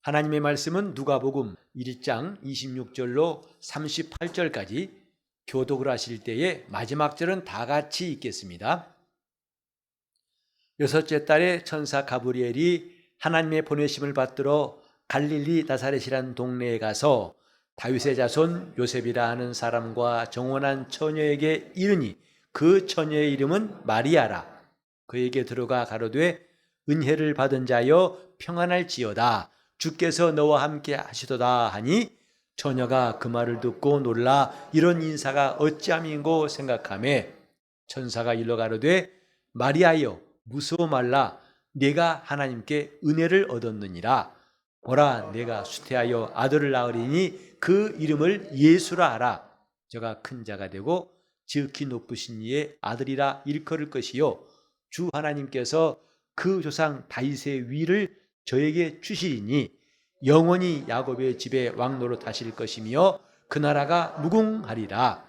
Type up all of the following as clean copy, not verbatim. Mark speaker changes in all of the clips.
Speaker 1: 하나님의 말씀은 누가복음 1장 26절로 38절까지 교독을 하실 때에 마지막 절은 다 같이 읽겠습니다. 여섯째 달에 천사 가브리엘이 하나님의 보내심을 받들어 갈릴리 나사렛이라는 동네에 가서 다윗의 자손 요셉이라 하는 사람과 정혼한 처녀에게 이르니 그 처녀의 이름은 마리아라. 그에게 들어가 가로되 은혜를 받은 자여 평안할지어다. 주께서 너와 함께 하시도다 하니 처녀가 그 말을 듣고 놀라 이런 인사가 어찌함인고 생각하매 천사가 일러 가로되 마리아여 무서워 말라. 네가 하나님께 은혜를 얻었느니라. 보라 내가 수태하여 아들을 낳으리니 그 이름을 예수라 하라. 저가 큰 자가 되고 지극히 높으신 이의 아들이라 일컬을 것이요 주 하나님께서 그 조상 다윗의 위를 저에게 주시리니 영원히 야곱의 집에 왕노릇 하실 것이며 그 나라가 무궁하리라.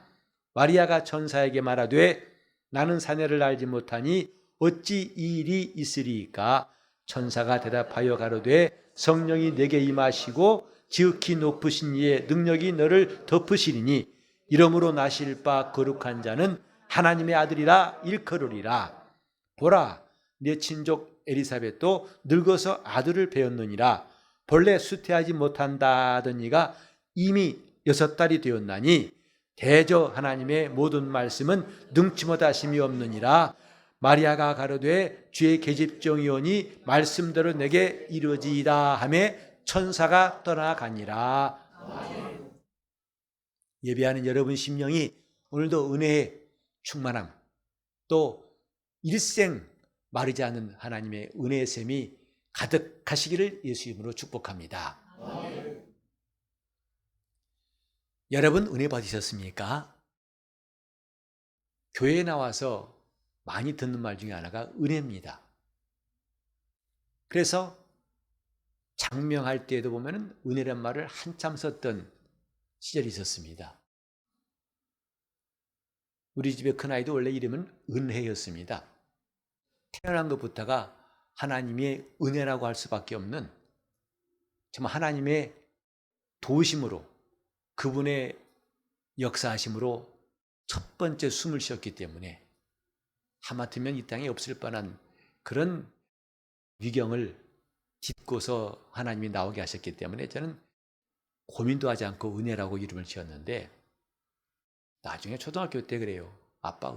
Speaker 1: 마리아가 천사에게 말하되 나는 사내를 알지 못하니 어찌 이 일이 있으리이까. 천사가 대답하여 가로되 성령이 내게 임하시고 지극히 높으신 이의 능력이 너를 덮으시리니 이러므로 나실 바 거룩한 자는 하나님의 아들이라 일컬으리라. 보라 내 친족 엘리사벳도 늙어서 아들을 배었느니라. 본래 수태하지 못한다 하던 이가 이미 6달이 되었나니 대저 하나님의 모든 말씀은 능치 못하심이 없느니라. 마리아가 가로되 주의 계집종이오니 말씀대로 내게 이루어지이다 하며 천사가 떠나가니라. 예배하는 여러분 심령이 오늘도 은혜의 충만함 또 일생 마르지 않는 하나님의 은혜의 샘이 가득하시기를 예수 이름으로 축복합니다. 여러분 은혜 받으셨습니까? 교회에 나와서 많이 듣는 말 중에 하나가 은혜입니다. 그래서 장명할 때에도 보면 은혜란 말을 한참 썼던 시절이 있었습니다. 우리 집의 큰아이도 원래 이름은 은혜였습니다. 태어난 것부터가 하나님의 은혜라고 할 수밖에 없는 정말 하나님의 도우심으로 그분의 역사하심으로 첫 번째 숨을 쉬었기 때문에 하마터면 이 땅에 없을 뻔한 그런 위경을 딛고서 하나님이 나오게 하셨기 때문에 저는 고민도 하지 않고 은혜라고 이름을 지었는데 나중에 초등학교 때 그래요. 아빠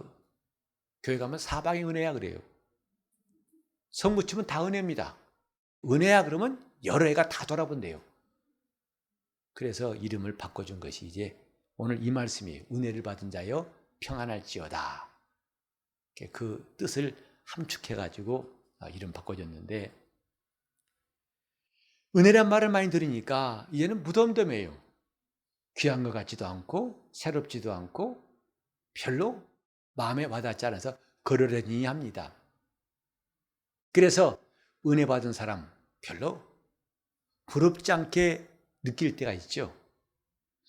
Speaker 1: 교회 가면 사방이 은혜야 그래요. 성구 치면 다 은혜입니다. 은혜야 그러면 여러 해가 다 돌아본대요. 그래서 이름을 바꿔준 것이 이제 오늘 이 말씀이 은혜를 받은 자여 평안할지어다. 그 뜻을 함축해가지고 이름 바꿔줬는데 은혜란 말을 많이 들으니까 이제는 무덤덤해요. 귀한 것 같지도 않고 새롭지도 않고 별로 마음에 와닿지 않아서 그러려니 합니다. 그래서 은혜 받은 사람 별로 부럽지 않게 느낄 때가 있죠.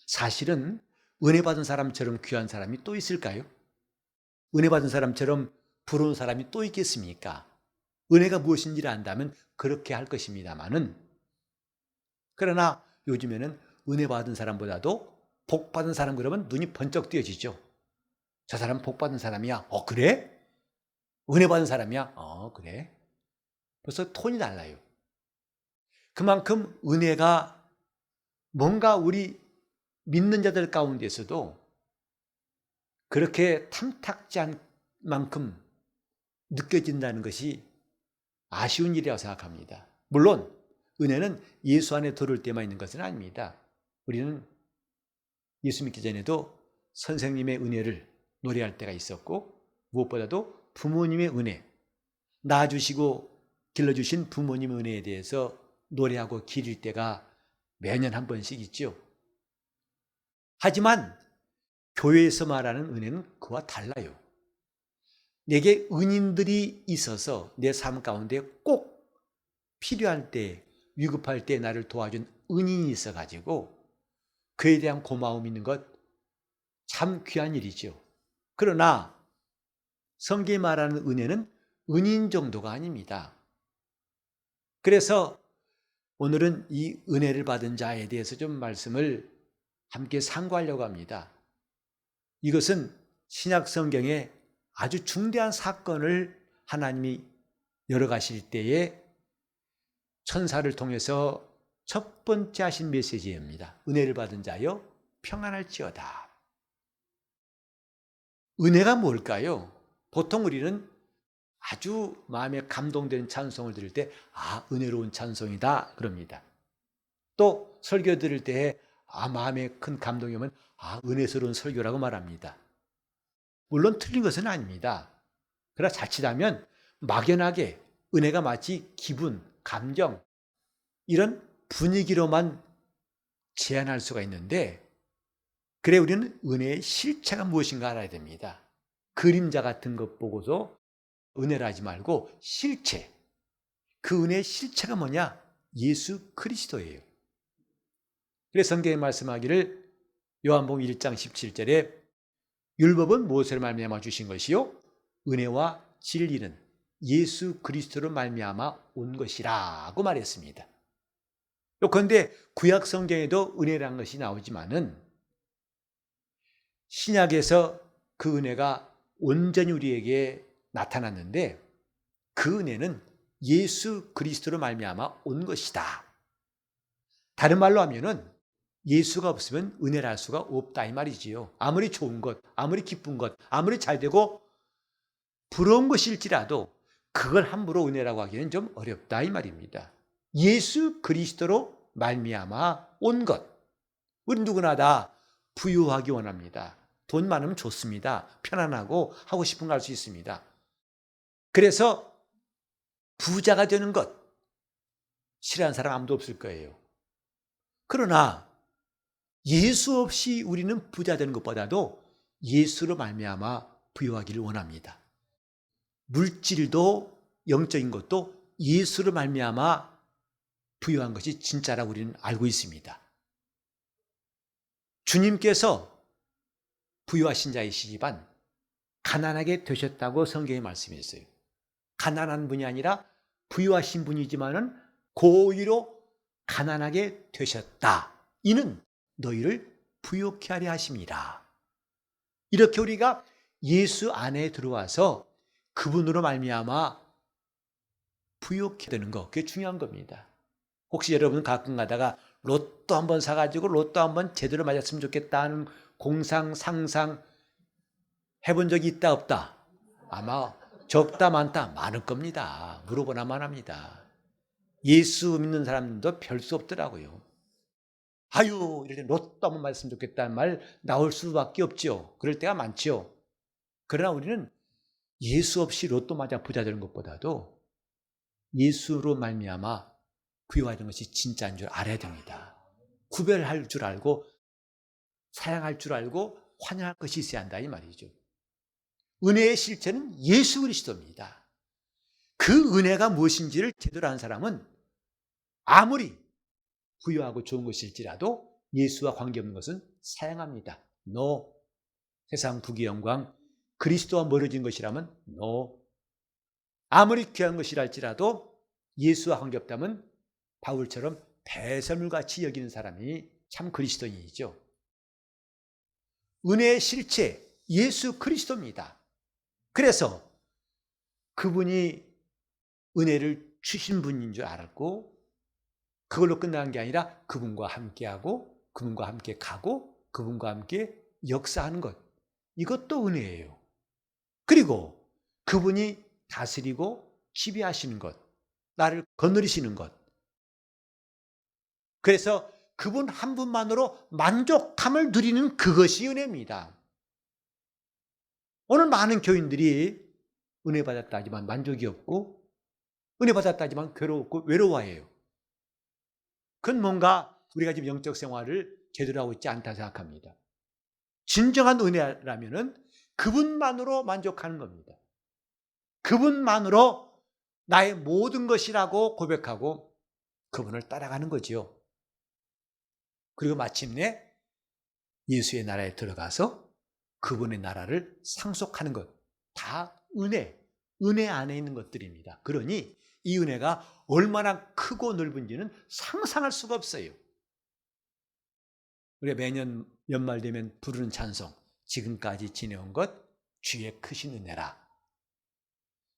Speaker 1: 사실은 은혜 받은 사람처럼 귀한 사람이 또 있을까요? 은혜 받은 사람처럼 부러운 사람이 또 있겠습니까? 은혜가 무엇인지를 안다면 그렇게 할 것입니다마는 그러나 요즘에는 은혜 받은 사람보다도 복 받은 사람 그러면 눈이 번쩍 띄어지죠. 저 사람 복 받은 사람이야. 그래? 은혜 받은 사람이야. 그래? 벌써 톤이 달라요. 그만큼 은혜가 뭔가 우리 믿는 자들 가운데서도 그렇게 탐탁지 않은 만큼 느껴진다는 것이 아쉬운 일이라고 생각합니다. 물론 은혜는 예수 안에 들어올 때만 있는 것은 아닙니다. 우리는 예수 믿기 전에도 선생님의 은혜를 노래할 때가 있었고 무엇보다도 부모님의 은혜, 낳아주시고 길러주신 부모님의 은혜에 대해서 노래하고 기릴 때가 매년 한 번씩 있죠. 하지만 교회에서 말하는 은혜는 그와 달라요. 내게 은인들이 있어서 내 삶 가운데 꼭 필요할 때, 위급할 때 나를 도와준 은인이 있어가지고 그에 대한 고마움이 있는 것 참 귀한 일이죠. 그러나 성경이 말하는 은혜는 은인 정도가 아닙니다. 그래서 오늘은 이 은혜를 받은 자에 대해서 좀 말씀을 함께 상고하려고 합니다. 이것은 신약 성경에 아주 중대한 사건을 하나님이 열어가실 때에 천사를 통해서 첫 번째 하신 메시지입니다. 은혜를 받은 자여 평안할지어다. 은혜가 뭘까요? 보통 우리는 아주 마음에 감동되는 찬송을 들을 때 은혜로운 찬송이다 그럽니다. 또 설교 들을 때 마음에 큰 감동이 오면 은혜스러운 설교라고 말합니다. 물론 틀린 것은 아닙니다. 그러나 자칫하면 막연하게 은혜가 마치 기분, 감정 이런 분위기로만 제한할 수가 있는데, 그래 우리는 은혜의 실체가 무엇인가 알아야 됩니다. 그림자 같은 것 보고서 은혜를 하지 말고 실체, 그 은혜의 실체가 뭐냐? 예수 그리스도예요. 그래서 성경에 말씀하기를 요한복음 1장 17절에 율법은 무엇으로 말미암아 주신 것이요? 은혜와 진리는 예수 그리스도로 말미암아 온 것이라고 말했습니다. 그런데 구약 성경에도 은혜라는 것이 나오지만은 신약에서 그 은혜가 온전히 우리에게 나타났는데 그 은혜는 예수 그리스도로 말미암아 온 것이다. 다른 말로 하면은 예수가 없으면 은혜를 할 수가 없다 이 말이지요. 아무리 좋은 것, 아무리 기쁜 것, 아무리 잘되고 부러운 것일지라도 그걸 함부로 은혜라고 하기는 좀 어렵다 이 말입니다. 예수 그리스도로 말미암아 온 것. 우리 누구나 다 부유하기 원합니다. 돈 많으면 좋습니다. 편안하고 하고 싶은 거 할 수 있습니다. 그래서 부자가 되는 것 싫어하는 사람 아무도 없을 거예요. 그러나 예수 없이 우리는 부자 되는 것보다도 예수로 말미암아 부유하기를 원합니다. 물질도 영적인 것도 예수로 말미암아 부유한 것이 진짜라고 우리는 알고 있습니다. 주님께서 부유하신 자이시지만 가난하게 되셨다고 성경에 말씀했어요. 가난한 분이 아니라 부유하신 분이지만은 고의로 가난하게 되셨다. 이는 너희를 부유케 하려 하심이라. 이렇게 우리가 예수 안에 들어와서 그분으로 말미암아 부유케 되는 거, 그게 중요한 겁니다. 혹시 여러분 가끔 가다가 로또 한번 사가지고 로또 한번 제대로 맞았으면 좋겠다 하는 공상, 상상 해본 적이 있다 없다? 아마 적다 많다 많을 겁니다. 물어보나만 합니다. 예수 믿는 사람도 별 수 없더라고요. 이럴 때 로또 한번 맞았으면 좋겠다는 말 나올 수밖에 없죠. 그럴 때가 많죠. 그러나 우리는 예수 없이 로또 맞아 부자 되는 것보다도 예수로 말미암아 부유하는 것이 진짜인 줄 알아야 됩니다. 구별할 줄 알고 사랑할 줄 알고 환영할 것이 있어야 한다 이 말이죠. 은혜의 실체는 예수 그리스도입니다. 그 은혜가 무엇인지를 제대로 아는 사람은 아무리 부유하고 좋은 것일지라도 예수와 관계없는 것은 사양합니다. No. 세상 부귀 영광 그리스도와 멀어진 것이라면 No. 아무리 귀한 것이라 할지라도 예수와 관계없다면 바울처럼 배설물같이 여기는 사람이 참 그리스도인이죠. 은혜의 실체 예수 그리스도입니다. 그래서 그분이 은혜를 주신 분인 줄 알았고 그걸로 끝나는 게 아니라 그분과 함께하고 그분과 함께 가고 그분과 함께 역사하는 것, 이것도 은혜예요. 그리고 그분이 다스리고 지배하시는 것, 나를 거느리시는 것, 그래서 그분 한 분만으로 만족함을 누리는 그것이 은혜입니다. 오늘 많은 교인들이 은혜 받았다 하지만 만족이 없고 은혜 받았다 하지만 괴롭고 외로워해요. 그건 뭔가 우리가 지금 영적 생활을 제대로 하고 있지 않다 생각합니다. 진정한 은혜라면은 그분만으로 만족하는 겁니다. 그분만으로 나의 모든 것이라고 고백하고 그분을 따라가는 거지요. 그리고 마침내 예수의 나라에 들어가서 그분의 나라를 상속하는 것, 다 은혜 안에 있는 것들입니다. 그러니 이 은혜가 얼마나 크고 넓은지는 상상할 수가 없어요. 우리가 매년 연말 되면 부르는 찬송, 지금까지 지내온 것 주의 크신 은혜라.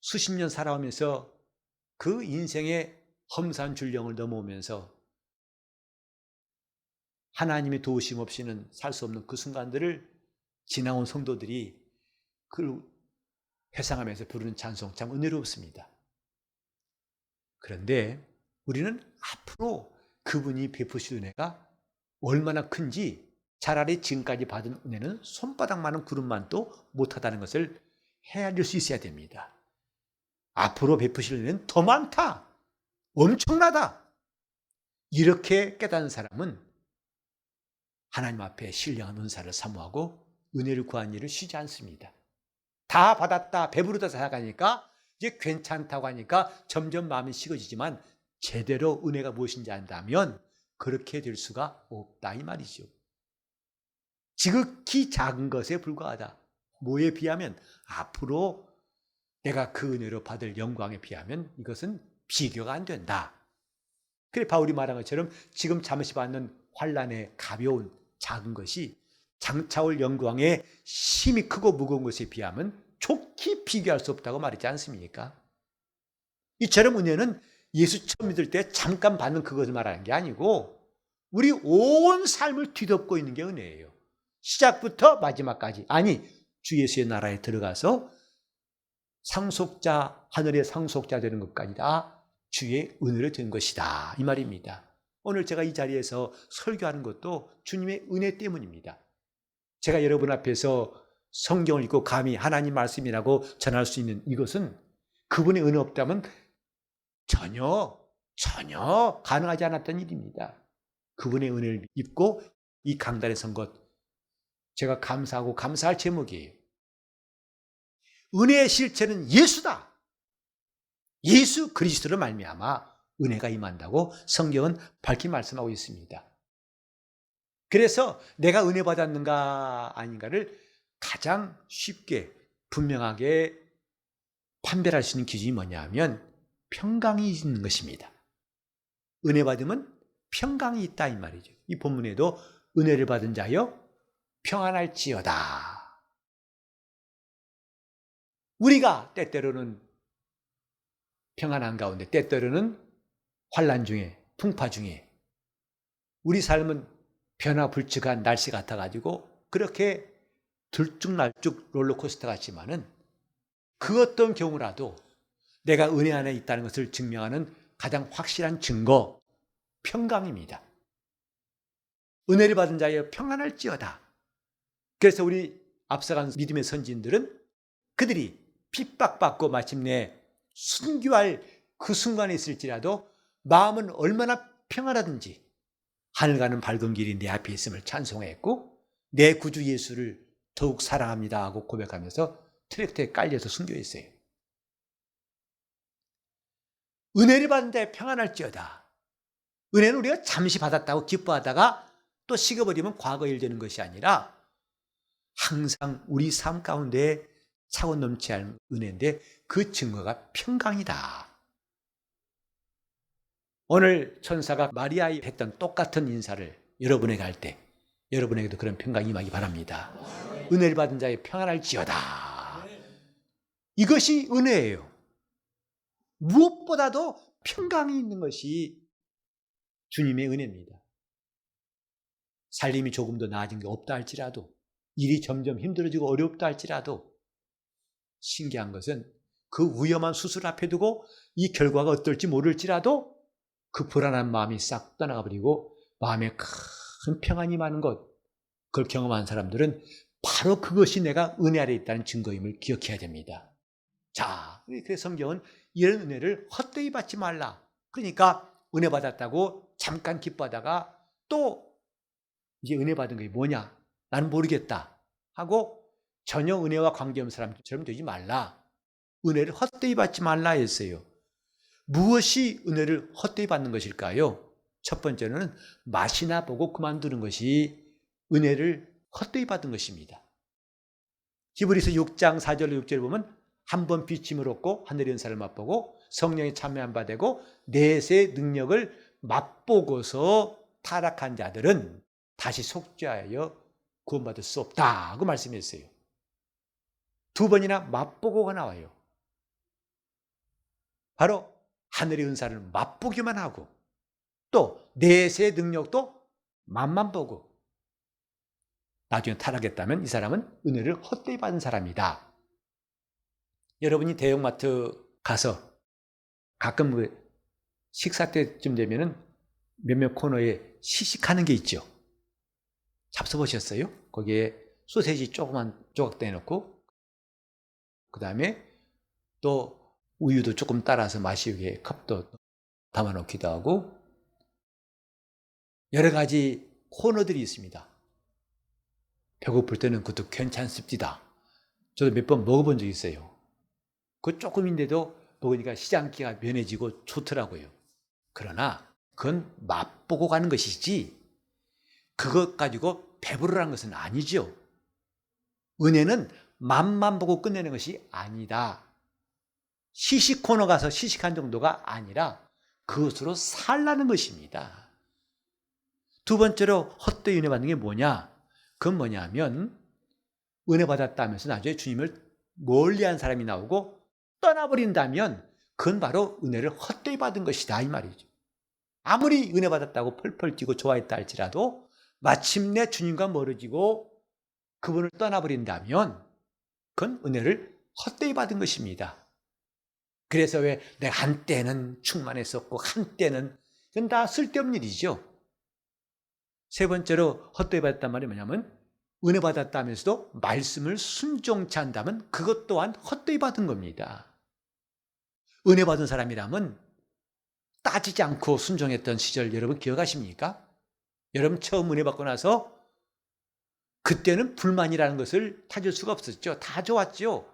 Speaker 1: 수십 년 살아오면서 그 인생의 험산 줄령을 넘어오면서 하나님의 도우심 없이는 살 수 없는 그 순간들을 지나온 성도들이 그걸 회상하면서 부르는 찬송 참 은혜롭습니다. 그런데 우리는 앞으로 그분이 베푸실 은혜가 얼마나 큰지 차라리 지금까지 받은 은혜는 손바닥만한 구름만도 못하다는 것을 헤아릴 수 있어야 됩니다. 앞으로 베푸실 은혜는 더 많다, 엄청나다, 이렇게 깨닫는 사람은 하나님 앞에 신령한 은사를 사모하고 은혜를 구한 일을 쉬지 않습니다. 다 받았다, 배부르다 생각하니까 이제 괜찮다고 하니까 점점 마음이 식어지지만 제대로 은혜가 무엇인지 안다면 그렇게 될 수가 없다 이 말이죠. 지극히 작은 것에 불과하다. 뭐에 비하면 앞으로 내가 그 은혜로 받을 영광에 비하면 이것은 비교가 안 된다. 그래 바울이 말한 것처럼 지금 잠시 받는 환난의 가벼운 작은 것이 장차올 영광의 힘이 크고 무거운 것에 비하면 좋게 비교할 수 없다고 말하지 않습니까? 이처럼 은혜는 예수 처음 믿을 때 잠깐 받는 그것을 말하는 게 아니고 우리 온 삶을 뒤덮고 있는 게 은혜예요. 시작부터 마지막까지. 아니, 주 예수의 나라에 들어가서 상속자, 하늘의 상속자 되는 것까지 다 주의 은혜로 된 것이다 이 말입니다. 오늘 제가 이 자리에서 설교하는 것도 주님의 은혜 때문입니다. 제가 여러분 앞에서 성경을 읽고 감히 하나님 말씀이라고 전할 수 있는 이것은 그분의 은혜 없다면 전혀 가능하지 않았던 일입니다. 그분의 은혜를 입고 이 강단에 선 것 제가 감사하고 감사할 제목이에요. 은혜의 실체는 예수다. 예수 그리스도로 말미암아 은혜가 임한다고 성경은 밝히 말씀하고 있습니다. 그래서 내가 은혜 받았는가 아닌가를 가장 쉽게 분명하게 판별할 수 있는 기준이 뭐냐 하면 평강이 있는 것입니다. 은혜 받으면 평강이 있다 이 말이죠. 이 본문에도 은혜를 받은 자여 평안할지어다. 우리가 때때로는 평안한 가운데 때때로는 환난 중에 풍파 중에 우리 삶은 변화불측한 날씨 같아가지고 그렇게 들쭉날쭉 롤러코스터 같지만은 그 어떤 경우라도 내가 은혜 안에 있다는 것을 증명하는 가장 확실한 증거 평강입니다. 은혜를 받은 자여 평안할지어다. 그래서 우리 앞서간 믿음의 선진들은 그들이 핍박받고 마침내 순교할 그 순간에 있을지라도 마음은 얼마나 평안하든지 하늘 가는 밝은 길이 내 앞에 있음을 찬송했고 내 구주 예수를 더욱 사랑합니다 하고 고백하면서 트랙터에 깔려서 순교했어요. 은혜를 받은 자에 평안할지어다. 은혜는 우리가 잠시 받았다고 기뻐하다가 또 식어버리면 과거 일 되는 것이 아니라 항상 우리 삶 가운데 차고 넘치야 할 은혜인데 그 증거가 평강이다. 오늘 천사가 마리아에 했던 똑같은 인사를 여러분에게 할 때 여러분에게도 그런 평강이 임하기 바랍니다. 은혜를 받은 자의 평안할지어다. 이것이 은혜예요. 무엇보다도 평강이 있는 것이 주님의 은혜입니다. 살림이 조금 더 나아진 게 없다 할지라도 일이 점점 힘들어지고 어렵다 할지라도 신기한 것은 그 위험한 수술 앞에 두고 이 결과가 어떨지 모를지라도 그 불안한 마음이 싹 떠나가 버리고 마음에 큰 평안이 많은 것, 그걸 경험한 사람들은 바로 그것이 내가 은혜 아래 있다는 증거임을 기억해야 됩니다. 자, 그래서 성경은 이런 은혜를 헛되이 받지 말라. 그러니까 은혜 받았다고 잠깐 기뻐하다가 또 이제 은혜 받은 게 뭐냐? 나는 모르겠다 하고 전혀 은혜와 관계없는 사람처럼 되지 말라. 은혜를 헛되이 받지 말라 했어요. 무엇이 은혜를 헛되이 받는 것일까요? 첫 번째는 맛이나 보고 그만두는 것이 은혜를 헛되이 받은 것입니다. 히브리서 6장 4절 6절에 보면 한 번 비침을 얻고 하늘의 은사를 맛보고 성령의 참여한 바 되고 내세의 능력을 맛보고서 타락한 자들은 다시 속죄하여 구원받을 수 없다고 말씀했어요. 두 번이나 맛보고가 나와요. 바로 하늘의 은사를 맛보기만 하고 또 내세의 능력도 맛만 보고 나중에 타락했다면 이 사람은 은혜를 헛되이 받은 사람이다. 여러분이 대형마트 가서 가끔 식사 때쯤 되면은 몇몇 코너에 시식하는 게 있죠. 잡숴보셨어요? 거기에 소세지 조그만 조각 떼놓고 그 다음에 또 우유도 조금 따라서 마시게 컵도 담아놓기도 하고 여러 가지 코너들이 있습니다. 배고플 때는 그것도 괜찮습니다. 저도 몇 번 먹어본 적이 있어요. 그 조금인데도 먹으니까 시장기가 면해지고 좋더라고요. 그러나 그건 맛보고 가는 것이지 그것 가지고 배부르라는 것은 아니죠. 은혜는 맛만 보고 끝내는 것이 아니다. 시식 코너 가서 시식한 정도가 아니라 그것으로 살라는 것입니다. 두 번째로 헛되이 은혜 받는 게 뭐냐? 그건 뭐냐면 은혜 받았다면서 나중에 주님을 멀리한 사람이 나오고 떠나버린다면 그건 바로 은혜를 헛되이 받은 것이다 이 말이죠. 아무리 은혜 받았다고 펄펄 뛰고 좋아했다 할지라도 마침내 주님과 멀어지고 그분을 떠나버린다면 그건 은혜를 헛되이 받은 것입니다. 그래서 왜 내가 한때는 충만했었고 한때는 그건 다 쓸데없는 일이죠. 세 번째로 헛되이 받았단 말이 뭐냐면 은혜 받았다면서도 말씀을 순종치 않다면 그것 또한 헛되이 받은 겁니다. 은혜 받은 사람이라면 따지지 않고 순종했던 시절 여러분 기억하십니까? 여러분 처음 은혜 받고 나서 그때는 불만이라는 것을 찾을 수가 없었죠. 다 좋았죠.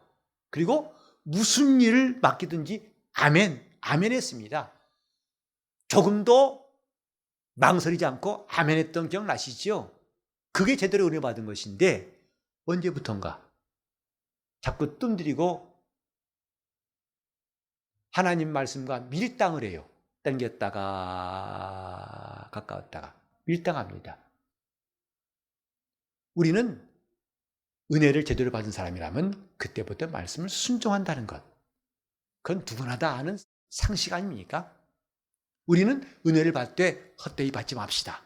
Speaker 1: 그리고 무슨 일을 맡기든지 아멘, 아멘 했습니다. 조금도 망설이지 않고 아멘 했던 기억 나시죠? 그게 제대로 은혜 받은 것인데 언제부턴가 자꾸 뜸들이고 하나님 말씀과 밀당을 해요. 당겼다가 가까웠다가 밀당합니다. 우리는 은혜를 제대로 받은 사람이라면 그때부터 말씀을 순종한다는 것. 그건 누구나 다 아는 상식 아닙니까? 우리는 은혜를 받을 때 헛되이 받지 맙시다.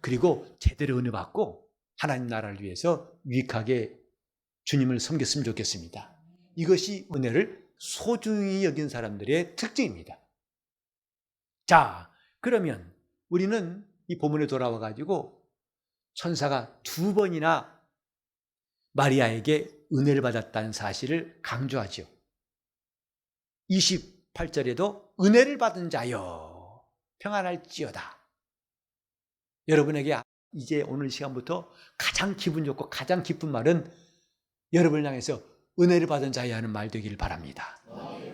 Speaker 1: 그리고 제대로 은혜 받고 하나님 나라를 위해서 유익하게 주님을 섬겼으면 좋겠습니다. 이것이 은혜를 소중히 여긴 사람들의 특징입니다. 자, 그러면 우리는 이 본문에 돌아와 가지고 천사가 두 번이나 마리아에게 은혜를 받았다는 사실을 강조하죠. 28절에도 은혜를 받은 자여 평안할지어다. 여러분에게 이제 오늘 시간부터 가장 기분 좋고 가장 기쁜 말은 여러분을 향해서 은혜를 받은 자여 하는 말 되기를 바랍니다.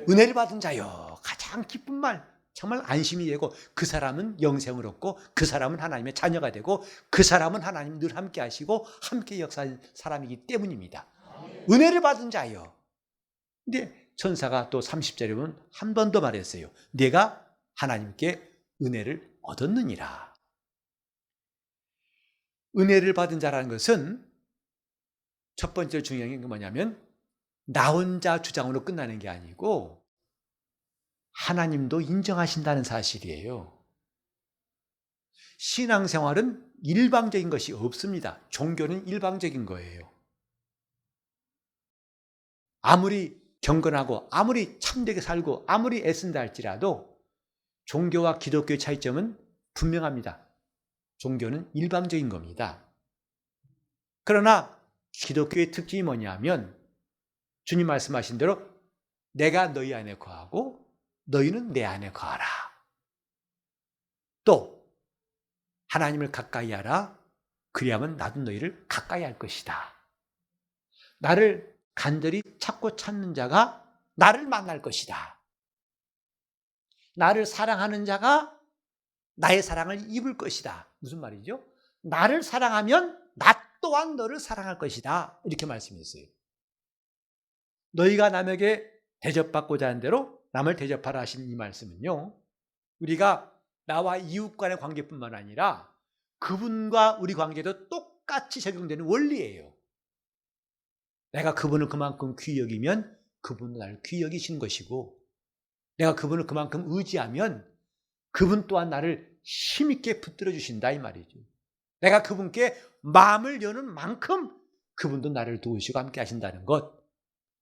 Speaker 1: 은혜를 받은 자여 가장 기쁜 말, 정말 안심이 되고 그 사람은 영생을 얻고 그 사람은 하나님의 자녀가 되고 그 사람은 하나님 늘 함께 하시고 함께 역사하는 사람이기 때문입니다. 은혜를 받은 자여. 근데 천사가 또 30절에 보면 한 번 더 말했어요. 내가 하나님께 은혜를 얻었느니라. 은혜를 받은 자라는 것은 첫 번째 중요한 게 뭐냐면 나 혼자 주장으로 끝나는 게 아니고 하나님도 인정하신다는 사실이에요. 신앙생활은 일방적인 것이 없습니다. 종교는 일방적인 거예요. 아무리 경건하고 아무리 참되게 살고 아무리 애쓴다 할지라도 종교와 기독교의 차이점은 분명합니다. 종교는 일방적인 겁니다. 그러나 기독교의 특징이 뭐냐면 주님 말씀하신 대로 내가 너희 안에 거하고 너희는 내 안에 거하라. 또 하나님을 가까이 하라. 그리하면 나도 너희를 가까이 할 것이다. 나를 간절히 찾고 찾는 자가 나를 만날 것이다. 나를 사랑하는 자가 나의 사랑을 입을 것이다. 무슨 말이죠? 나를 사랑하면 나 또한 너를 사랑할 것이다. 이렇게 말씀했어요. 너희가 남에게 대접받고자 하는 대로 남을 대접하라 하신 이 말씀은요, 우리가 나와 이웃 간의 관계뿐만 아니라 그분과 우리 관계도 똑같이 적용되는 원리예요. 내가 그분을 그만큼 귀히 여기면 그분도 나를 귀히 여기시는 것이고, 내가 그분을 그만큼 의지하면 그분 또한 나를 힘있게 붙들어 주신다 이 말이죠. 내가 그분께 마음을 여는 만큼 그분도 나를 도우시고 함께 하신다는 것,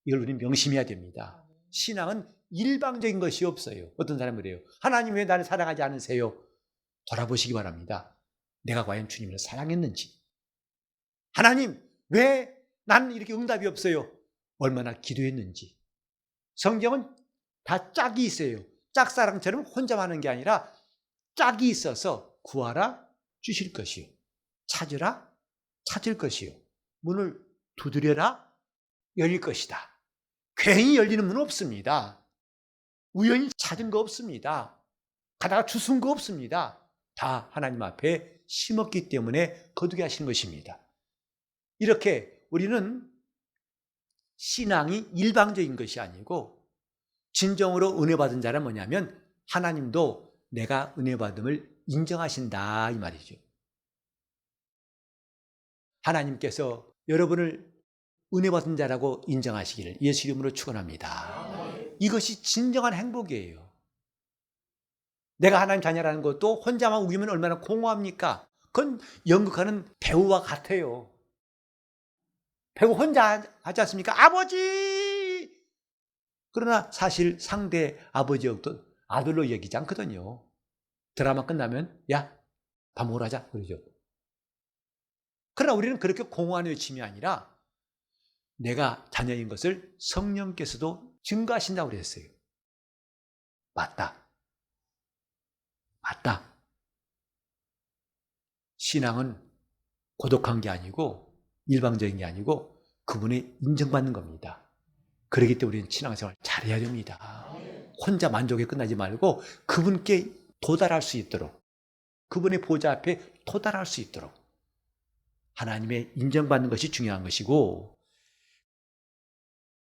Speaker 1: 이걸 우리는 명심해야 됩니다. 신앙은 일방적인 것이 없어요. 어떤 사람은 그래요. 하나님 왜 나를 사랑하지 않으세요? 돌아보시기 바랍니다. 내가 과연 주님을 사랑했는지. 하나님 왜 나는 이렇게 응답이 없어요? 얼마나 기도했는지. 성경은 다 짝이 있어요. 짝사랑처럼 혼자만 하는 게 아니라 짝이 있어서 구하라 주실 것이요, 찾으라 찾을 것이요, 문을 두드려라 열릴 것이다. 괜히 열리는 문은 없습니다. 우연히 찾은 거 없습니다. 가다가 주운 거 없습니다. 다 하나님 앞에 심었기 때문에 거두게 하시는 것입니다. 이렇게 우리는 신앙이 일방적인 것이 아니고 진정으로 은혜 받은 자는 뭐냐면 하나님도 내가 은혜 받음을 인정하신다 이 말이죠. 하나님께서 여러분을 은혜 받은 자라고 인정하시기를 예수 이름으로 축원합니다. 이것이 진정한 행복이에요. 내가 하나님 자녀라는 것도 혼자만 우기면 얼마나 공허합니까? 그건 연극하는 배우와 같아요. 배우 혼자 하지 않습니까? 아버지! 그러나 사실 상대 아버지 역도 아들로 여기지 않거든요. 드라마 끝나면 야, 밥 먹으러 가자 그러죠. 그러나 우리는 그렇게 공허한 외침이 아니라 내가 자녀인 것을 성령께서도 증거하신다고 그랬어요. 맞다. 맞다. 신앙은 고독한 게 아니고 일방적인 게 아니고 그분의 인정받는 겁니다. 그렇기 때문에 우리는 신앙생활 잘해야 됩니다. 혼자 만족에 끝나지 말고 그분께 도달할 수 있도록, 그분의 보좌 앞에 도달할 수 있도록 하나님의 인정받는 것이 중요한 것이고,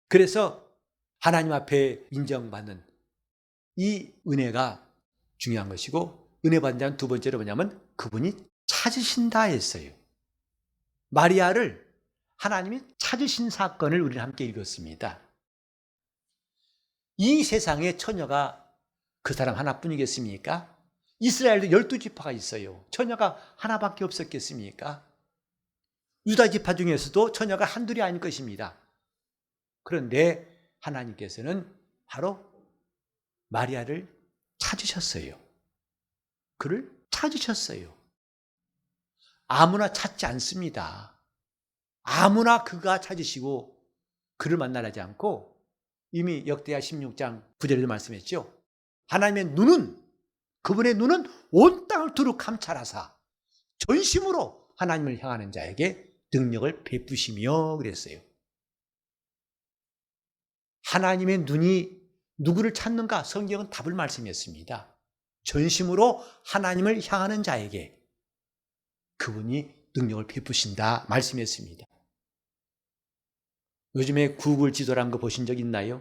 Speaker 1: 그래서 하나님 앞에 인정받는 이 은혜가 중요한 것이고, 은혜 받는 자는 두 번째로 뭐냐면 그분이 찾으신다 했어요. 마리아를 하나님이 찾으신 사건을 우리는 함께 읽었습니다. 이 세상에 처녀가 그 사람 하나뿐이겠습니까? 이스라엘도 12지파가 있어요. 처녀가 하나밖에 없었겠습니까? 유다지파 중에서도 처녀가 한둘이 아닐 것입니다. 그런데 하나님께서는 바로 마리아를 찾으셨어요. 그를 찾으셨어요. 아무나 찾지 않습니다. 아무나 그가 찾으시고 그를 만나지 않고 이미 역대하 16장 9절에도 말씀했죠. 하나님의 눈은, 그분의 눈은 온 땅을 두루 감찰하사 전심으로 하나님을 향하는 자에게 능력을 베푸시며 그랬어요. 하나님의 눈이 누구를 찾는가? 성경은 답을 말씀했습니다. 전심으로 하나님을 향하는 자에게 그분이 능력을 베푸신다 말씀했습니다. 요즘에 구글 지도라는 거 보신 적 있나요?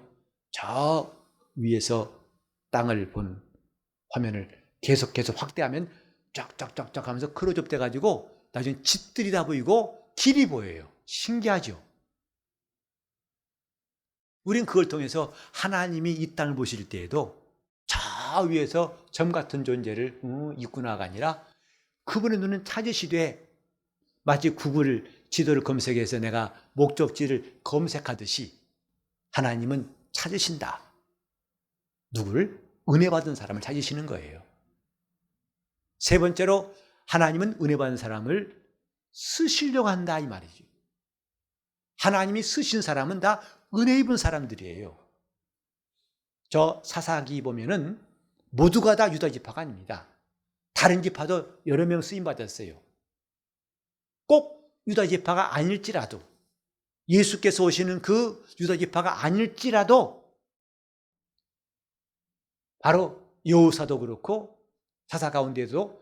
Speaker 1: 저 위에서 땅을 본 화면을 계속 확대하면 쫙쫙쫙쫙 하면서 클로즈업 돼가지고 나중에 집들이 다 보이고 길이 보여요. 신기하죠? 우린 그걸 통해서 하나님이 이 땅을 보실 때에도 저 위에서 점 같은 존재를 있구나가 아니라 그분의 눈은 찾으시되, 마치 구글 지도를 검색해서 내가 목적지를 검색하듯이 하나님은 찾으신다. 누구를? 은혜 받은 사람을 찾으시는 거예요. 세 번째로 하나님은 은혜 받은 사람을 쓰시려고 한다 이 말이죠. 하나님이 쓰신 사람은 다 은혜 입은 사람들이에요. 저 사사기 보면은 모두가 다 유다 지파가 아닙니다. 다른 지파도 여러 명 쓰임 받았어요. 꼭 유다 지파가 아닐지라도, 예수께서 오시는 그 유다 지파가 아닐지라도 바로 여호사도 그렇고 사사 가운데도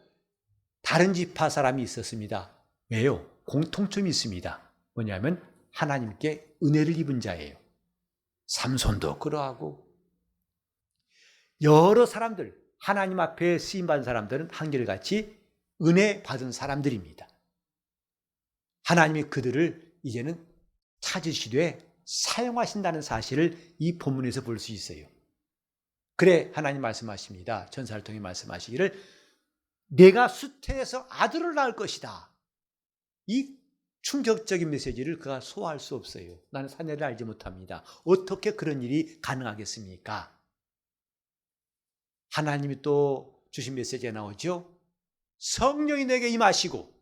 Speaker 1: 다른 지파 사람이 있었습니다. 왜요? 공통점이 있습니다. 뭐냐면 하나님께 은혜를 입은 자예요. 삼손도 그러하고 여러 사람들, 하나님 앞에 쓰임받은 사람들은 한결같이 은혜 받은 사람들입니다. 하나님이 그들을 이제는 찾으시되 사용하신다는 사실을 이 본문에서 볼 수 있어요. 그래 하나님 말씀하십니다. 전사를 통해 말씀하시기를 내가 수태에서 아들을 낳을 것이다. 이 충격적인 메시지를 그가 소화할 수 없어요. 나는 사내를 알지 못합니다. 어떻게 그런 일이 가능하겠습니까? 하나님이 또 주신 메시지가 나오죠. 성령이 내게 임하시고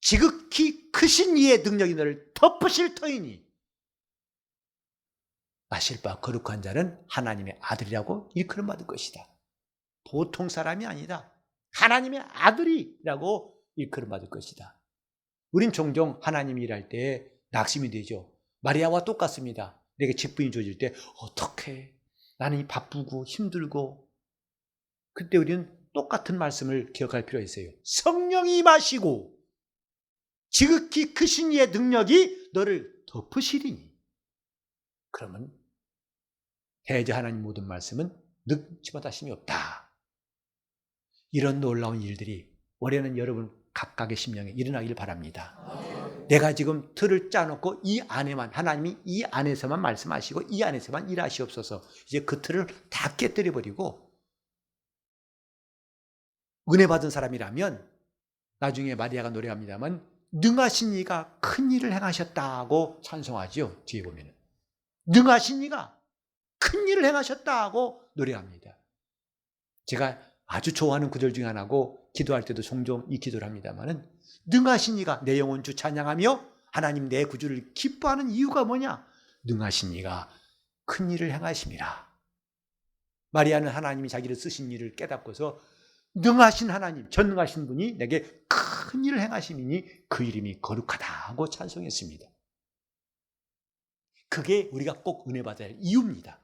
Speaker 1: 지극히 크신 이의 능력이 너를 덮으실 터이니 마실 바 거룩한 자는 하나님의 아들이라고 일컬음 받을 것이다. 보통 사람이 아니다. 하나님의 아들이라고 일컬음 받을 것이다. 우린 종종 하나님이 일할 때 낙심이 되죠. 마리아와 똑같습니다. 내게 집부인 줘줄 때 어떡해. 나는 바쁘고 힘들고. 그때 우리는 똑같은 말씀을 기억할 필요가 있어요. 성령이 임하시고 지극히 크신 이의 능력이 너를 덮으시리니. 그러면 대저 하나님 모든 말씀은 늙지마다 힘이 없다. 이런 놀라운 일들이 올해는 여러분 각각의 심령에 일어나길 바랍니다. 내가 지금 틀을 짜놓고 이 안에만 하나님이 이 안에서만 말씀하시고 이 안에서만 일하시옵소서. 이제 그 틀을 다 깨뜨려버리고 은혜 받은 사람이라면 나중에 마리아가 노래합니다만 능하신 이가 큰 일을 행하셨다고 찬송하죠. 뒤에 보면은 능하신 이가 큰 일을 행하셨다고 노래합니다. 제가 아주 좋아하는 구절 중에 하나고 기도할 때도 종종 이 기도를 합니다만은 능하신 이가 내 영혼 주 찬양하며 하나님 내 구주를 기뻐하는 이유가 뭐냐? 능하신 이가 큰 일을 행하심이라. 마리아는 하나님이 자기를 쓰신 일을 깨닫고서 능하신 하나님, 전능하신 분이 내게 큰 일을 행하심이니 그 이름이 거룩하다 하고 찬송했습니다. 그게 우리가 꼭 은혜 받아야 할 이유입니다.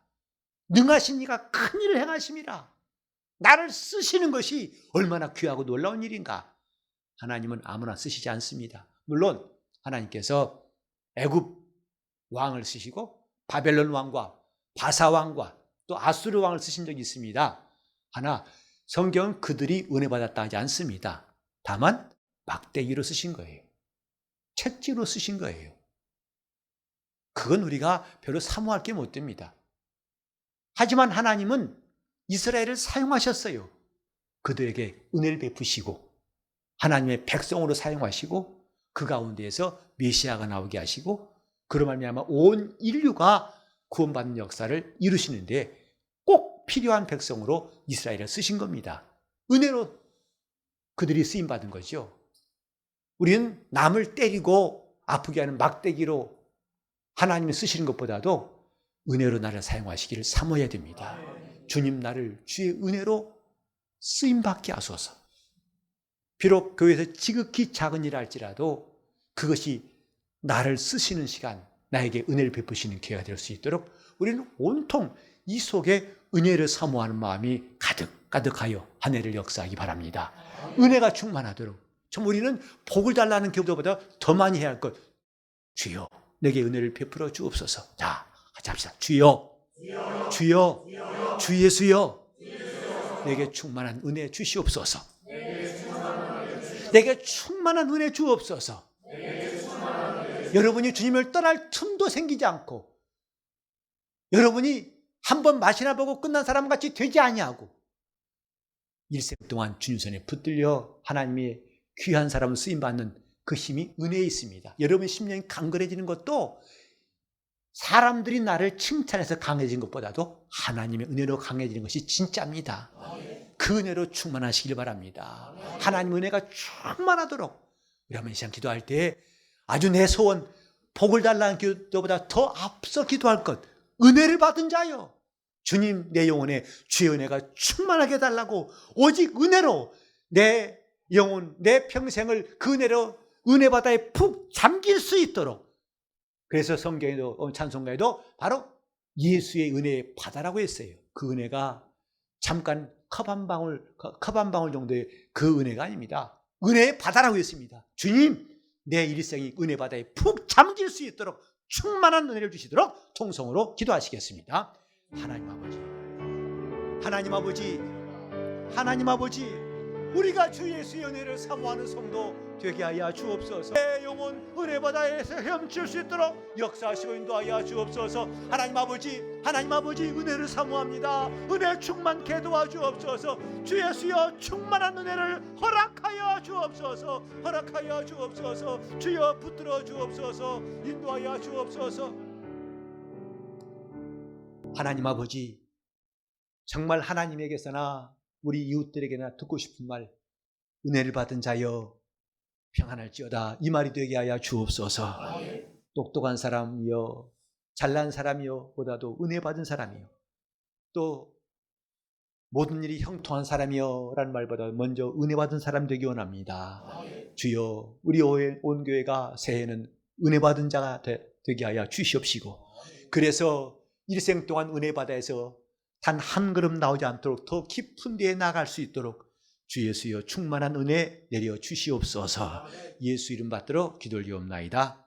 Speaker 1: 능하신 이가 큰 일을 행하심이라. 나를 쓰시는 것이 얼마나 귀하고 놀라운 일인가. 하나님은 아무나 쓰시지 않습니다. 물론 하나님께서 애굽 왕을 쓰시고 바벨론 왕과 바사 왕과 또 아수르 왕을 쓰신 적이 있습니다. 하나 성경은 그들이 은혜 받았다 하지 않습니다. 다만 막대기로 쓰신 거예요. 채찍으로 쓰신 거예요. 그건 우리가 별로 사모할 게 못 됩니다. 하지만 하나님은 이스라엘을 사용하셨어요. 그들에게 은혜를 베푸시고 하나님의 백성으로 사용하시고 그 가운데에서 메시아가 나오게 하시고 그로 말미암아 온 인류가 구원받는 역사를 이루시는데 꼭 필요한 백성으로 이스라엘을 쓰신 겁니다. 은혜로 그들이 쓰임받은 거죠. 우리는 남을 때리고 아프게 하는 막대기로 하나님이 쓰시는 것보다도 은혜로 나를 사용하시기를 사모해야 됩니다. 주님 나를 주의 은혜로 쓰임받게 하소서. 비록 교회에서 지극히 작은 일을 할지라도 그것이 나를 쓰시는 시간, 나에게 은혜를 베푸시는 기회가 될 수 있도록 우리는 온통 이 속에 은혜를 사모하는 마음이 가득가득하여 한 해를 역사하기 바랍니다. 은혜가 충만하도록. 참 우리는 복을 달라는 기도보다 더 많이 해야 할 것. 주여 내게 은혜를 베풀어 주옵소서. 자 같이 합시다. 주여 주여 주 예수여 내게 충만한 은혜 주시옵소서. 내게 충만한 은혜 주옵소서. 여러분이 주님을 떠날 틈도 생기지 않고 여러분이 한번 맛이나 보고 끝난 사람같이 되지 아니하고 일생 동안 주님 손에 붙들려 하나님의 귀한 사람을 쓰임받는 그 힘이 은혜에 있습니다. 여러분 심령이 강건해지는 것도 사람들이 나를 칭찬해서 강해진 것보다도 하나님의 은혜로 강해지는 것이 진짜입니다. 그 은혜로 충만하시길 바랍니다. 하나님의 은혜가 충만하도록 우리 한번 이 시간 기도할 때 아주 내 소원 복을 달라는 기도보다 더 앞서 기도할 것 은혜를 받은 자여 주님 내 영혼에 주의 은혜가 충만하게 해달라고 오직 은혜로 내 영혼 내 평생을 그 은혜로 은혜 바다에 푹 잠길 수 있도록 그래서 성경에도 찬송가에도 바로 예수의 은혜의 바다라고 했어요. 그 은혜가 잠깐 컵 한 방울 정도의 그 은혜가 아닙니다. 은혜의 바다라고 했습니다. 주님 내 일생이 은혜 바다에 푹 잠길 수 있도록 충만한 은혜를 주시도록 통성으로 기도하시겠습니다. 하나님 아버지, 하나님 아버지, 하나님 아버지, 우리가 주 예수의 은혜를 사모하는 성도 되게 하여 주옵소서. 내 영혼 은혜 바다에서 헤엄칠 수 있도록 역사하시고 인도하여 주옵소서. 하나님 아버지, 하나님 아버지, 은혜를 사모합니다. 은혜 충만케 도와주옵소서. 주 예수여, 충만한 은혜를 허락하여 주옵소서. 허락하여 주옵소서. 주여, 붙들어 주옵소서. 인도하여 주옵소서. 하나님 아버지, 정말 하나님에게서나 우리 이웃들에게나 듣고 싶은 말, 은혜를 받은 자여 평안할지어다, 이 말이 되게 하여 주옵소서. 똑똑한 사람이여, 잘난 사람이여 보다도 은혜 받은 사람이여, 또 모든 일이 형통한 사람이여 라는 말보다 먼저 은혜 받은 사람 되기 원합니다. 주여, 우리 온 교회가 새해에는 은혜 받은 자가 되게 하여 주시옵시고, 그래서 일생 동안 은혜 바다에서 단 한 걸음 나오지 않도록 더 깊은 데에 나갈 수 있도록 주 예수여, 충만한 은혜 내려 주시옵소서. 예수 이름 받들어 기도 올리옵나이다.